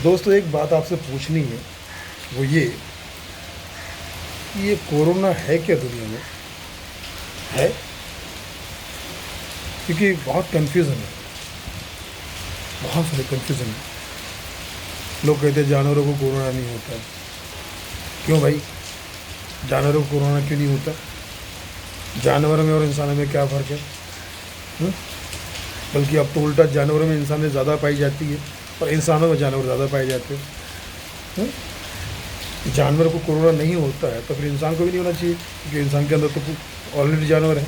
दोस्तों एक बात आपसे पूछनी है, वो ये कि ये कोरोना है क्या दुनिया में है? क्योंकि बहुत कन्फ्यूज़न है, बहुत सारे कन्फ्यूज़न है। लोग कहते हैं जानवरों को कोरोना नहीं होता है। क्यों भाई, जानवरों को कोरोना क्यों नहीं होता? जानवरों में और इंसानों में क्या फ़र्क है? हुँ? बल्कि अब तो उल्टा, जानवरों में इंसानें ज़्यादा पाई जाती है और इंसानों में जानवर ज़्यादा पाए जाते हैं। हुँ? जानवर को कोरोना नहीं होता है तो फिर इंसान को भी नहीं होना चाहिए, क्योंकि इंसान के अंदर तो ऑलरेडी जानवर है।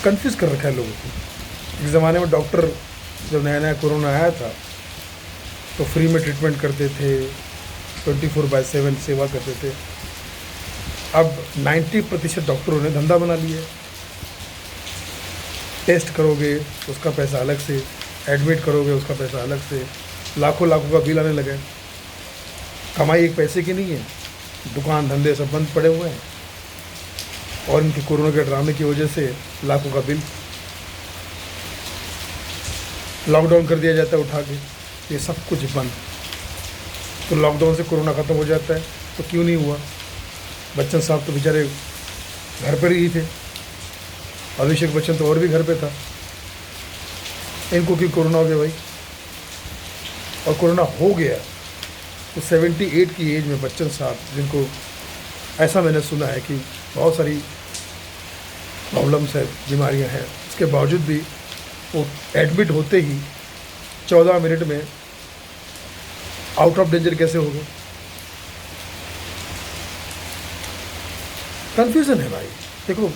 कंफ्यूज कर रखा है लोगों को। इस ज़माने में डॉक्टर जब नया नया कोरोना आया था तो फ्री में ट्रीटमेंट करते थे, 24/7 सेवा करते थे। अब 90% डॉक्टरों ने धंधा बना लिया है। टेस्ट करोगे उसका पैसा अलग से, एडमिट करोगे उसका पैसा अलग से, लाखों लाखों का बिल आने लगा है। कमाई एक पैसे की नहीं है, दुकान धंधे सब बंद पड़े हुए हैं और इनके कोरोना के ड्रामे की वजह से लाखों का बिल। लॉकडाउन कर दिया जाता है उठा के, ये सब कुछ बंद। तो लॉकडाउन से कोरोना ख़त्म हो जाता है तो क्यों नहीं हुआ? बच्चन साहब तो बेचारे घर पर ही थे, अभिषेक बच्चन तो और भी घर पे था। इनको क्यों कोरोना हो गया भाई? और कोरोना हो गया तो 78 की एज में बच्चन साहब, जिनको ऐसा मैंने सुना है कि बहुत सारी प्रॉब्लम्स है, बीमारियां हैं, इसके बावजूद भी वो एडमिट होते ही 14 मिनट में आउट ऑफ डेंजर कैसे हो गए? कन्फ्यूज़न है भाई। देखो,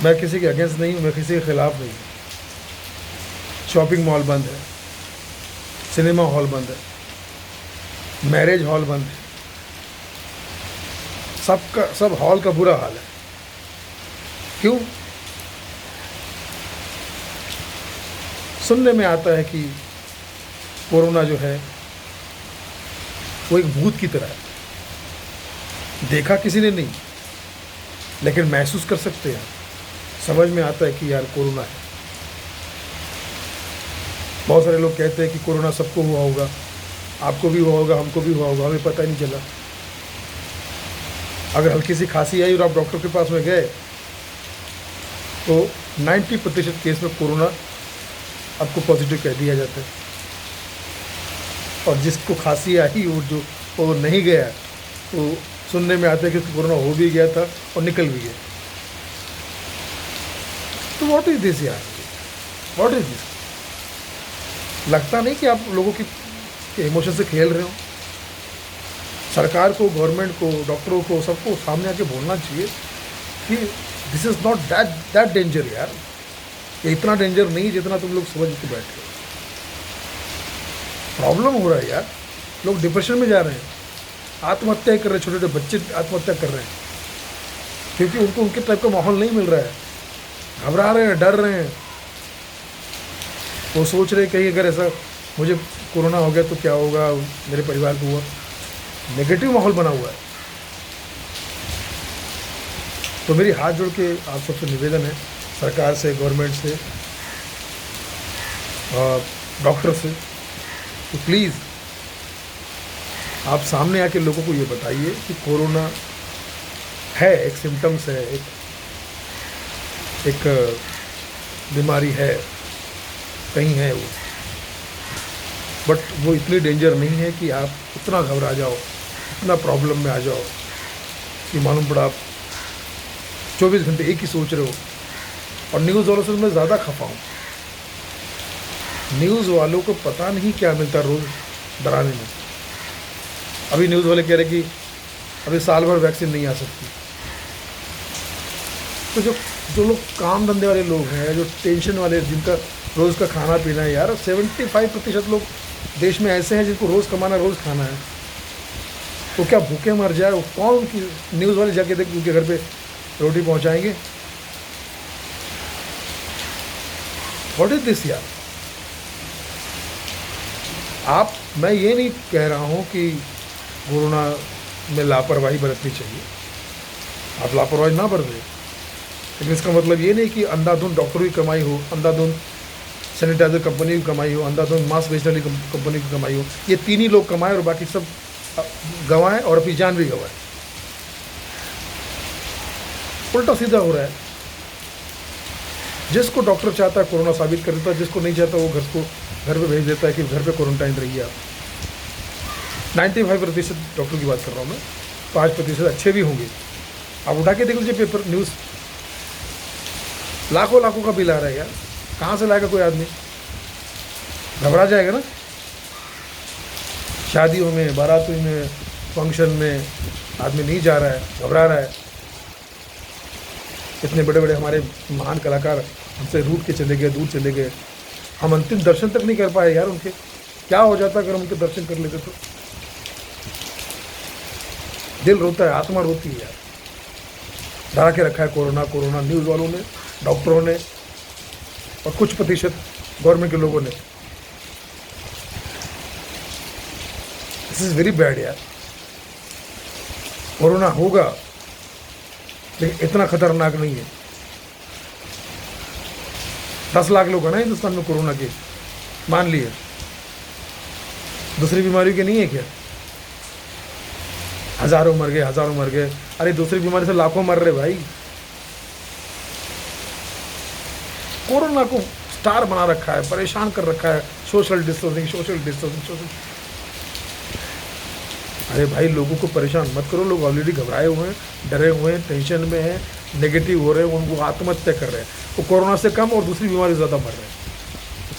मैं किसी के अगेंस्ट नहीं हूँ, मैं किसी के ख़िलाफ़ नहीं हूँ। शॉपिंग मॉल बंद है, सिनेमा हॉल बंद है, मैरिज हॉल बंद है, सब हॉल का बुरा हाल है। क्यों? सुनने में आता है कि कोरोना जो है वो एक भूत की तरह है। देखा किसी ने नहीं, लेकिन महसूस कर सकते हैं, समझ में आता है कि यार कोरोना है। बहुत सारे लोग कहते हैं कि कोरोना सबको हुआ होगा, आपको भी हुआ होगा, हमको भी हुआ होगा, हमें पता ही नहीं चला। अगर हल्की सी खांसी आई और आप डॉक्टर के पास में गए तो 90% केस में कोरोना आपको पॉजिटिव कह दिया जाता है, और जिसको खांसी आई वो नहीं गया तो सुनने में आता है कि कोरोना हो भी गया था और निकल भी गया। तो व्हाट इज दिस यार, व्हाट इज दिस? लगता नहीं कि आप लोगों के इमोशन से खेल रहे हो? सरकार को, गवर्नमेंट को, डॉक्टरों को, सबको सामने आके बोलना चाहिए कि this is not that danger यार, ये इतना डेंजर नहीं जितना तुम लोग समझ के बैठे हो। प्रॉब्लम हो रहा है यार, लोग डिप्रेशन में जा रहे हैं, आत्महत्या कर रहे हैं, छोटे छोटे बच्चे आत्महत्या कर रहे हैं क्योंकि उनको उनके टाइप का माहौल नहीं मिल रहा है। घबरा रहे हैं, डर रहे हैं, वो सोच रहे कहीं अगर ऐसा मुझे कोरोना हो गया तो क्या होगा, मेरे परिवार को हुआ। नेगेटिव माहौल बना हुआ है। तो मेरी हाथ जोड़ के आप सबसे निवेदन है, सरकार से, गवर्नमेंट से, डॉक्टर से, तो प्लीज़ आप सामने आके लोगों को ये बताइए कि कोरोना है, एक सिम्टम्स है, एक बीमारी है, कहीं है वो, बट वो इतनी डेंजर नहीं है कि आप इतना घबरा जाओ, इतना प्रॉब्लम में आ जाओ कि मालूम पड़ा आप 24 घंटे एक ही सोच रहे हो। और न्यूज़ वालों से मैं ज़्यादा खफा हूँ। न्यूज़ वालों को पता नहीं क्या मिलता रोज़ डराने में। अभी न्यूज़ वाले कह रहे कि अभी साल भर वैक्सीन नहीं आ सकती। तो जो लोग काम धंधे वाले लोग हैं, जो टेंशन वाले, जिनका रोज़ का खाना पीना है यार, 75% लोग देश में ऐसे हैं जिनको रोज़ कमाना, रोज़ खाना है, तो क्या भूखे मर जाए? वो कौन उनकी न्यूज़ वाले जाके देख उनके घर पे रोटी पहुंचाएंगे? व्हाट इज दिस यार? मैं ये नहीं कह रहा हूँ कि कोरोना में लापरवाही बरतनी चाहिए, आप लापरवाही ना बरतें, लेकिन इसका मतलब ये नहीं कि अंधाधुंध डॉक्टरों की कमाई हो, अंधाधुंध सैनिटाइजर कंपनी की कमाई हो, अंधाधुंध मास्क बेचने वाली कंपनी की कमाई हो, ये 3 ही लोग कमाए और बाकी सब गंवाएं और अपनी जान भी गंवाएं। उल्टा सीधा हो रहा है। जिसको डॉक्टर चाहता है कोरोना साबित कर देता है, जिसको नहीं चाहता वो घर पे भेज देता है कि घर पे क्वारंटाइन रहिए आप। 95% डॉक्टर की बात कर रहा हूँ मैं, 5% अच्छे भी होंगे। आप उठा के देख लीजिए पेपर न्यूज़, लाखों लाखों का बिल आ रहा है यार, कहाँ से लाएगा कोई आदमी? घबरा जाएगा ना। शादियों में, बारातों में, फंक्शन में आदमी नहीं जा रहा है, घबरा रहा है। इतने बड़े बड़े हमारे महान कलाकार हमसे रूठ के चले गए, दूर चले गए। हम अंतिम दर्शन तक नहीं कर पाए यार उनके। क्या हो जाता अगर हम उनके दर्शन कर लेते तो? दिल रोता है, आत्मा रोती है यार। डरा के रखा है कोरोना कोरोना, न्यूज़ वालों ने, डॉक्टरों ने और कुछ प्रतिशत गवर्नमेंट के लोगों ने। दिस इज़ वेरी बैड यार। कोरोना होगा लेकिन इतना खतरनाक नहीं है। 10 लाख लोग हैं ना हिंदुस्तान में कोरोना के, मान लिए। दूसरी बीमारियों के नहीं है क्या? हजारों मर गए। अरे दूसरी बीमारी से लाखों मर रहे भाई। कोरोना को स्टार बना रखा है, परेशान कर रखा है। Social distancing. अरे भाई लोगों को परेशान मत करो। लोग ऑलरेडी घबराए हुए हैं, डरे हुए हैं, टेंशन में हैं, नेगेटिव हो रहे हैं, उनको आत्महत्या कर रहे हैं। वो कोरोना से कम और दूसरी बीमारी ज़्यादा मर रहे हैं।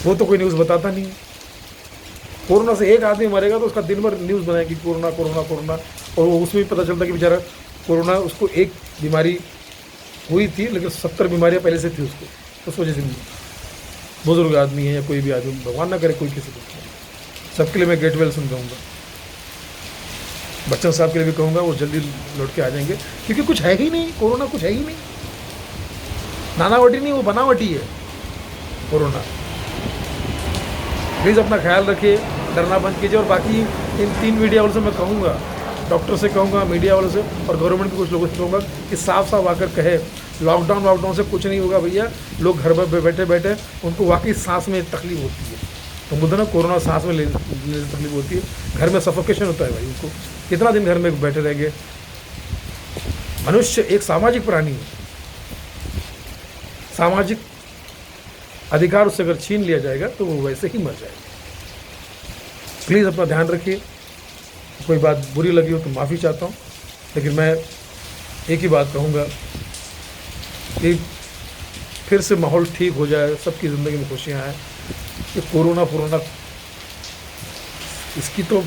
वो तो कोई न्यूज़ बताता नहीं है। कोरोना से एक आदमी मरेगा तो उसका दिन भर न्यूज़ बनाएगी कोरोना, और उसमें भी पता चलता कि बेचारा कोरोना उसको एक बीमारी हुई थी लेकिन 70 बीमारियाँ पहले से थी उसको, उस वजह से नहीं। बुजुर्ग आदमी है या कोई भी आदमी, भगवान ना करे कोई किसी को। सबके लिए मैं गेट वेल समझाऊँगा। बच्चन साहब के लिए भी कहूँगा वो जल्दी लौट के आ जाएंगे, क्योंकि कुछ है ही नहीं। कोरोना कुछ है ही नहीं, नानावटी नहीं, वो बनावटी है कोरोना। प्लीज़ अपना ख्याल रखिए, डरना बंद कीजिए। और बाकी इन 3 मीडिया वालों से मैं कहूँगा, डॉक्टर से कहूँगा, मीडिया वालों से और गवर्नमेंट के कुछ लोगों से कहूँगा कि साफ साफ आकर कहे लॉकडाउन से कुछ नहीं होगा भैया। लोग घर पर बैठे बैठे उनको वाकई सांस में तकलीफ होती है। तो बोलते ना कोरोना सांस में लेने से तकलीफ होती है, घर में सफोकेशन होता है भाई उनको। कितना दिन घर में बैठे रहेंगे? मनुष्य एक सामाजिक प्राणी है। सामाजिक अधिकार उससे अगर छीन लिया जाएगा तो वो वैसे ही मर जाएगा। प्लीज़ अपना ध्यान रखिए। कोई बात बुरी लगी हो तो माफ़ी चाहता हूँ, लेकिन मैं एक ही बात कहूँगा कि फिर से माहौल ठीक हो जाए, सबकी ज़िंदगी में खुशियाँ आए। ये कोरोना इसकी तो